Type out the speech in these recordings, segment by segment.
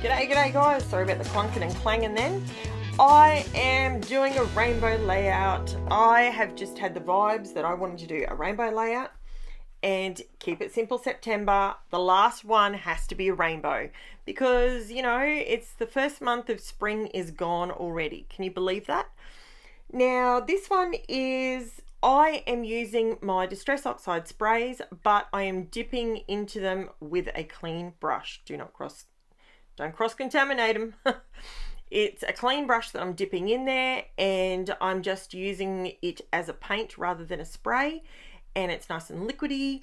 G'day guys, sorry about the clunking and clanging then. I am doing a rainbow layout. I have just had the vibes that I wanted to do a rainbow layout and keep it simple September. The last one has to be a rainbow because, you know, it's the first month of spring is gone already. Can you believe that? Now this one is, I am using my Distress Oxide sprays, but I am dipping into them with a clean brush. Don't cross-contaminate them. It's a clean brush that I'm dipping in there, and I'm just using it as a paint rather than a spray, and it's nice and liquidy.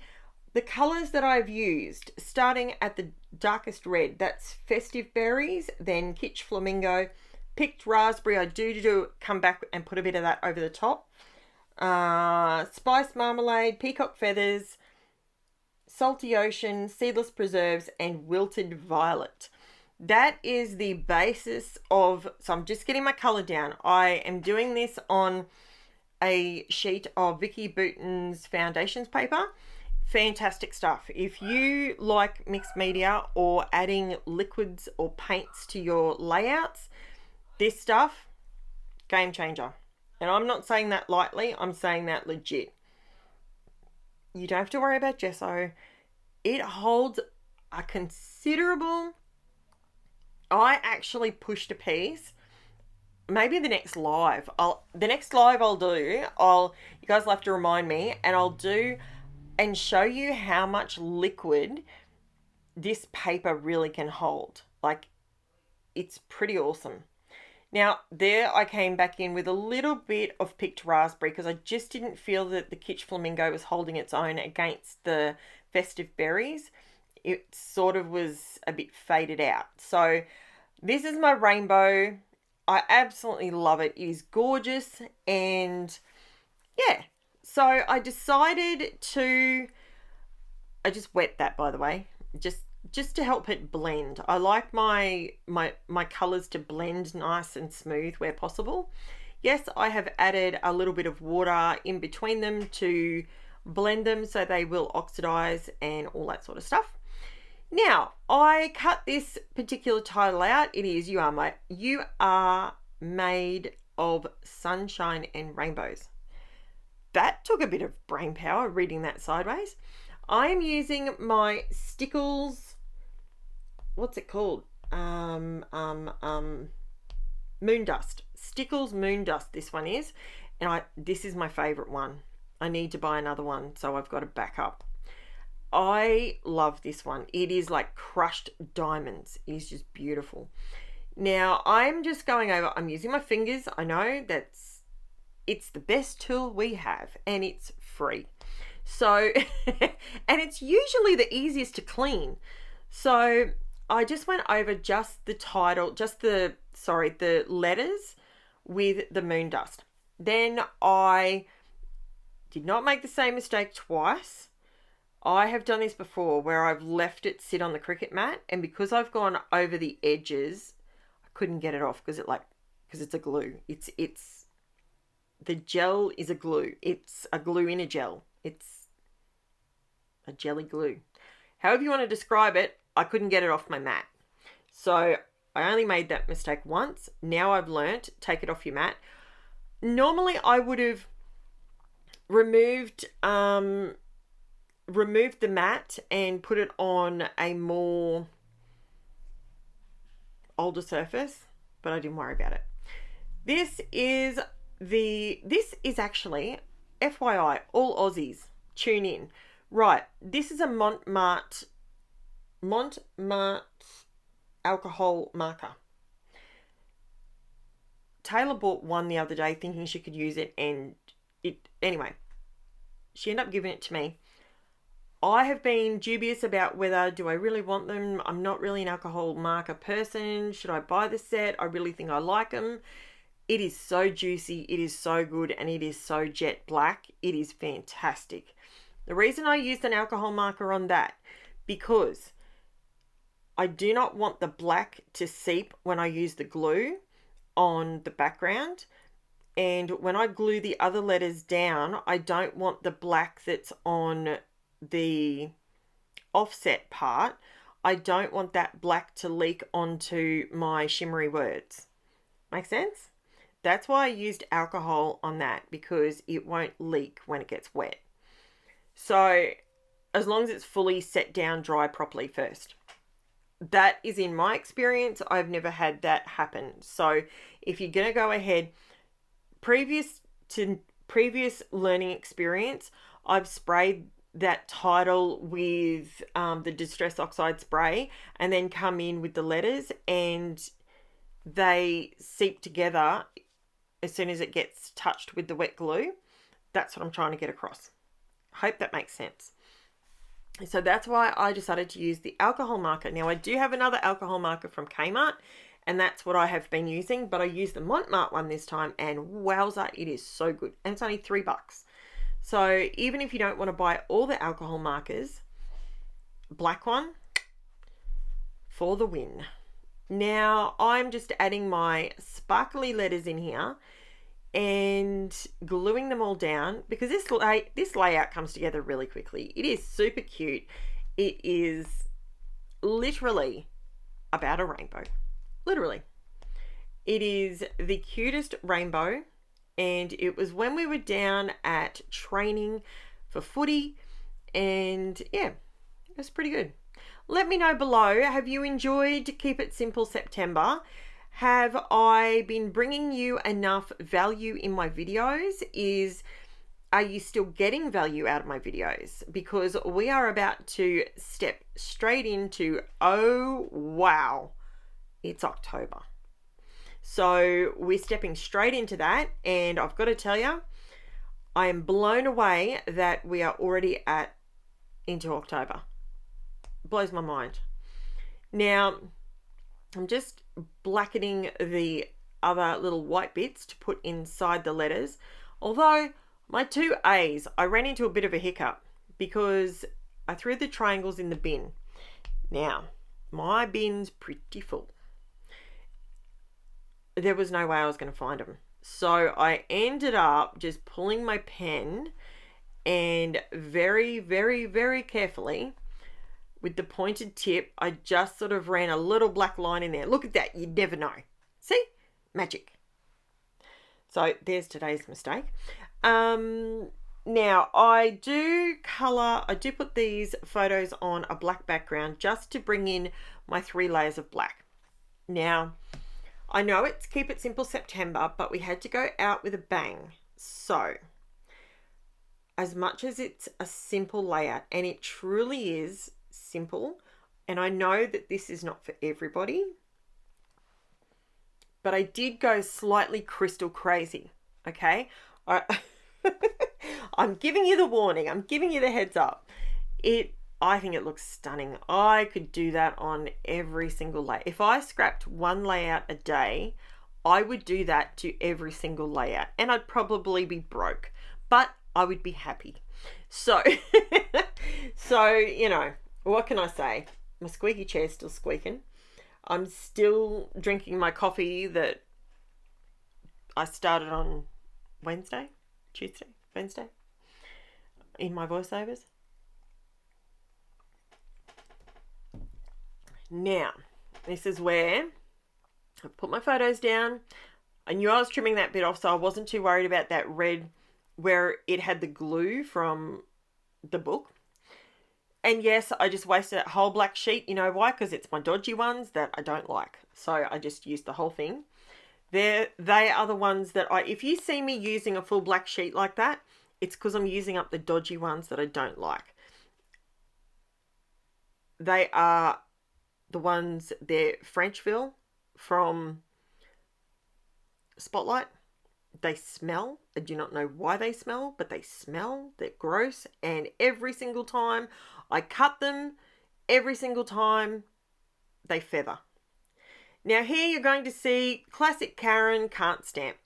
The colors that I've used, starting at the darkest red, that's Festive Berries, then KITSCH Flamingo, picked raspberry. I do come back and put a bit of that over the top. Spiced Marmalade, Peacock Feathers, Salty Ocean, Seedless Preserves, and Wilted Violet. That is the basis of, so I'm just getting my color down. I am doing this on a sheet of VICKI BOUTIN's foundations paper. Fantastic stuff. If you like mixed media or adding liquids or paints to your layouts, this stuff, game changer. And I'm not saying that lightly, I'm saying that legit. You don't have to worry about gesso. It holds a considerable... I actually pushed a piece. Maybe the next live I'll do, you guys will have to remind me, and I'll do and show you how much liquid this paper really can hold. Like, it's pretty awesome. Now there I came back in with a little bit of picked raspberry because I just didn't feel that the KITSCH Flamingo was holding its own against the Festive Berries. It sort of was a bit faded out. So this is my rainbow. I absolutely love it. It is gorgeous. And yeah, so I decided to, I just wet that, by the way, just to help it blend. I like my colors to blend nice and smooth where possible. Yes, I have added a little bit of water in between them to blend them so they will oxidize and all that sort of stuff. Now, I cut this particular title out. It is, you are made of sunshine and rainbows. That took a bit of brain power reading that sideways. I am using my Stickles, what's it called? Moon Dust. Stickles Moon Dust, this one is. And this is my favorite one. I need to buy another one, so I've got to back up. I love this one. It is like crushed diamonds. It is just beautiful. Now I'm just going over, I'm using my fingers. I know it's the best tool we have, and it's free. So, and it's usually the easiest to clean. So I just went over just the title, the letters with the moon dust. Then I did not make the same mistake twice. I have done this before where I've left it sit on the Cricut mat, and because I've gone over the edges, I couldn't get it off because it's a glue. The gel is a glue. It's a glue in a gel. It's a jelly glue. However you want to describe it, I couldn't get it off my mat. So I only made that mistake once. Now I've learnt, take it off your mat. Normally I would have removed the mat and put it on a more older surface, but I didn't worry about it. This is actually, FYI, all Aussies, tune in. Right, this is a MARTE alcohol marker. Taylor bought one the other day thinking she could use it, and anyway, she ended up giving it to me. I have been dubious about whether, do I really want them? I'm not really an alcohol marker person. Should I buy the set? I really think I like them. It is so juicy. It is so good. And it is so jet black. It is fantastic. The reason I used an alcohol marker on that, because I do not want the black to seep when I use the glue on the background. And when I glue the other letters down, I don't want the black that's on the offset part, I don't want that black to leak onto my shimmery words. Make sense? That's why I used alcohol on that, because it won't leak when it gets wet. So as long as it's fully set down dry properly first. That is in my experience. I've never had that happen. So if you're going to go ahead, previous learning experience, I've sprayed that title with the Distress Oxide spray and then come in with the letters, and they seep together as soon as it gets touched with the wet glue. That's what I'm trying to get across. Hope that makes sense. So that's why I decided to use the alcohol marker. Now I do have another alcohol marker from Kmart, and that's what I have been using, but I used the MONT one this time, and wowza, it is so good. And it's only $3. So even if you don't want to buy all the alcohol markers, black one for the win. Now I'm just adding my sparkly letters in here and gluing them all down, because this layout comes together really quickly. It is super cute. It is literally about a rainbow. Literally. It is the cutest rainbow, and it was when we were down at training for footy, and yeah, it was pretty good. Let me know below, have you enjoyed Keep It Simple September? Have I been bringing you enough value in my videos? Are you still getting value out of my videos? Because we are about to step straight into, oh wow, it's October. So we're stepping straight into that, and I've got to tell you, I am blown away that we are already into October. Blows my mind. Now, I'm just blackening the other little white bits to put inside the letters. Although my two A's, I ran into a bit of a hiccup because I threw the triangles in the bin. Now, my bin's pretty full. There was no way I was going to find them. So I ended up just pulling my pen and very, very, very carefully with the pointed tip, I just sort of ran a little black line in there. Look at that. You'd never know. See? Magic. So there's today's mistake. Now I do put these photos on a black background just to bring in my 3 layers of black. Now, I know it's Keep It Simple September, but we had to go out with a bang. So, as much as it's a simple layout, and it truly is simple, and I know that this is not for everybody, but I did go slightly crystal crazy, okay? I'm giving you the warning. I'm giving you the heads up. I think it looks stunning. I could do that on every single layer. If I scrapped one layout a day, I would do that to every single layout, and I'd probably be broke, but I would be happy. So, you know, what can I say? My squeaky chair's still squeaking. I'm still drinking my coffee that I started on Wednesday in my voiceovers. Now, this is where I put my photos down. I knew I was trimming that bit off, so I wasn't too worried about that red where it had the glue from the book. And yes, I just wasted a whole black sheet. You know why? Because it's my dodgy ones that I don't like. So I just used the whole thing. They are the ones that if you see me using a full black sheet like that, it's because I'm using up the dodgy ones that I don't like. They are the ones, they're Frenchville from Spotlight. They smell. I do not know why they smell, but they smell. They're gross. And every single time I cut them, every single time they feather. Now here you're going to see classic Karen can't stamp.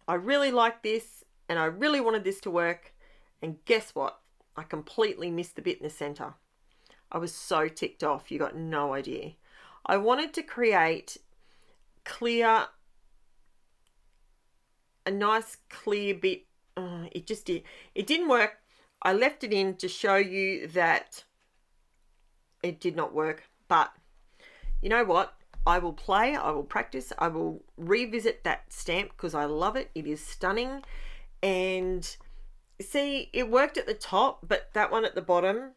I really like this, and I really wanted this to work. And guess what? I completely missed the bit in the center. I was so ticked off. You got no idea. I wanted to create a nice clear bit. It didn't work. I left it in to show you that It did not work. But you know what? I will play, I will practice, I will revisit that stamp because I love it. It is stunning. And see, it worked at the top, but that one at the bottom,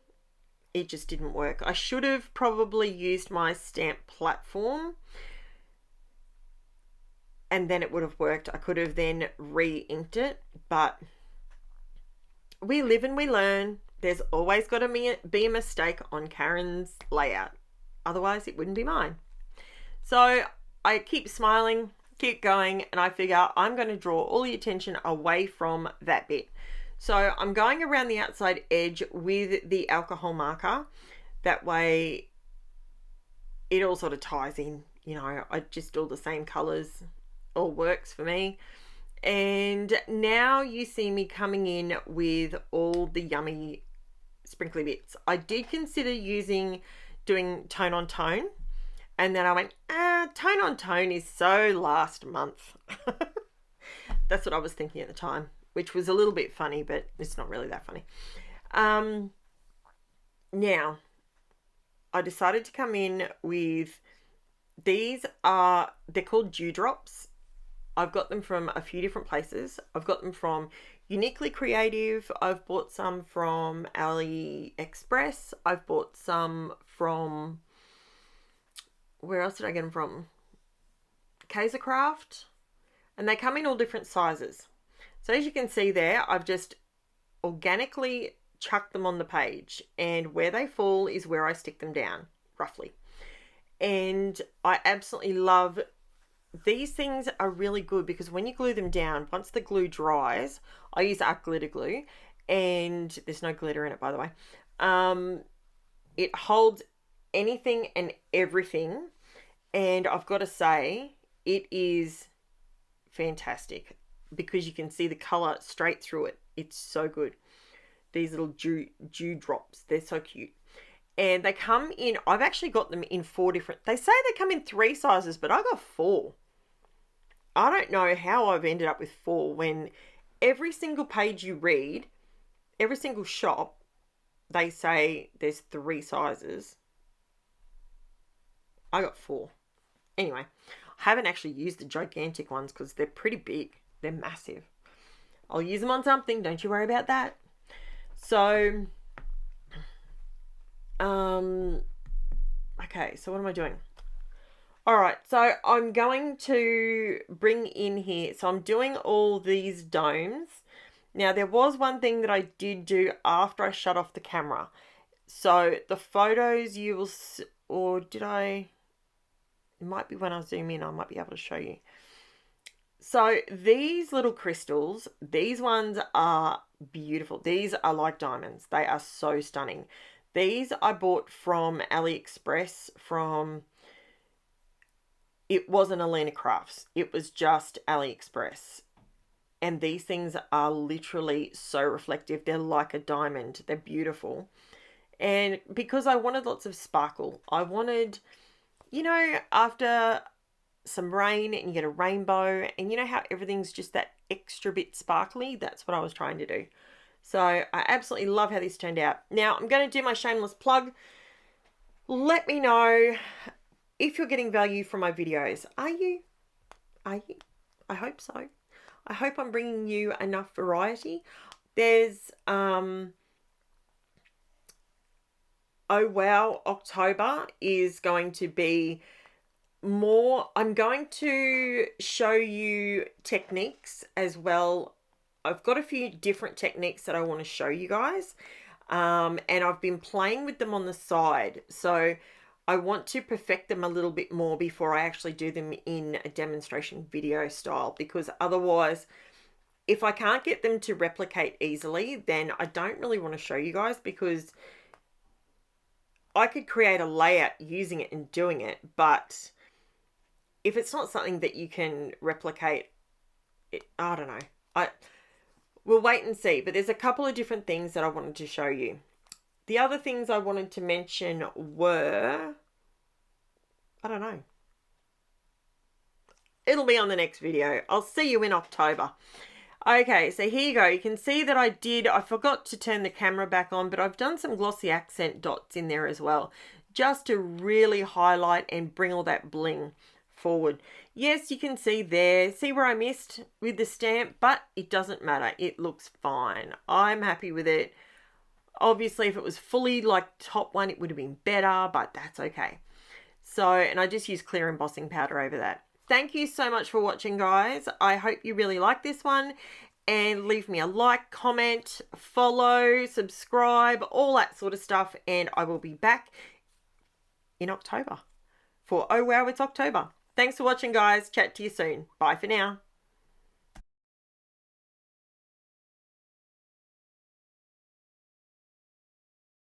it just didn't work. I should have probably used my stamp platform and then it would have worked. I could have then re-inked it, but we live and we learn. There's always got to be a mistake on Karen's layout. Otherwise, it wouldn't be mine. So I keep smiling, keep going, and I figure I'm going to draw all the attention away from that bit. So I'm going around the outside edge with the alcohol marker. That way it all sort of ties in, you know, I just do all the same colors, all works for me. And now you see me coming in with all the yummy sprinkly bits. I did consider doing tone on tone, and then I went, tone on tone is so last month. That's what I was thinking at the time, which was a little bit funny, but it's not really that funny. Now I decided to come in with these. They're called dewdrops. I've got them from a few different places. I've got them from Uniquely Creative. I've bought some from AliExpress. I've bought some from, where else did I get them from? K.I.S.S. And they come in all different sizes. So as you can see there, I've just organically chucked them on the page, and where they fall is where I stick them down, roughly. And I absolutely love these things. Are really good because when you glue them down, once the glue dries, I use art glitter glue, and there's no glitter in it, by the way. It holds anything and everything, and I've got to say it is fantastic because you can see the color straight through it. It's so good. These little dew drops, they're so cute. And they come in, I've actually got them in 4 different, they say they come in 3 sizes, but I got 4. I don't know how I've ended up with 4 when every single page you read, every single shop, they say there's 3 sizes. I got 4. Anyway, I haven't actually used the gigantic ones because they're pretty big. They're massive. I'll use them on something. Don't you worry about that. So, okay, so what am I doing? All right, so I'm going to bring in here. So I'm doing all these domes. Now, there was one thing that I did do after I shut off the camera. So the photos you will, or did I? It might be when I zoom in, I might be able to show you. So these little crystals, these ones are beautiful. These are like diamonds. They are so stunning. These I bought from AliExpress from, it wasn't Alina Crafts. It was just AliExpress. And these things are literally so reflective. They're like a diamond. They're beautiful. And because I wanted lots of sparkle, I wanted, you know, after some rain and you get a rainbow, and you know how everything's just that extra bit sparkly? That's what I was trying to do. So I absolutely love how this turned out. Now I'm going to do my shameless plug. Let me know if you're getting value from my videos. Are you? I hope so. I hope I'm bringing you enough variety. There's oh wow, October is going to be more. I'm going to show you techniques as well. I've got a few different techniques that I want to show you guys, and I've been playing with them on the side, so I want to perfect them a little bit more before I actually do them in a demonstration video style, because otherwise, if I can't get them to replicate easily, then I don't really want to show you guys, because I could create a layout using it and doing it, but if it's not something that you can replicate, I don't know. We'll wait and see, but there's a couple of different things that I wanted to show you. The other things I wanted to mention were, I don't know. It'll be on the next video. I'll see you in October. Okay, so here you go. You can see that I forgot to turn the camera back on, but I've done some glossy accent dots in there as well, just to really highlight and bring all that bling forward. Yes, you can see there, see where I missed with the stamp, but it doesn't matter. It looks fine. I'm happy with it. Obviously, if it was fully like top one, it would have been better, but that's okay. So, and I just use clear embossing powder over that. Thank you so much for watching, guys. I hope you really like this one, and leave me a like, comment, follow, subscribe, all that sort of stuff, and I will be back in October for Oh Wow, It's October. Thanks for watching, guys. Chat to you soon. Bye for now.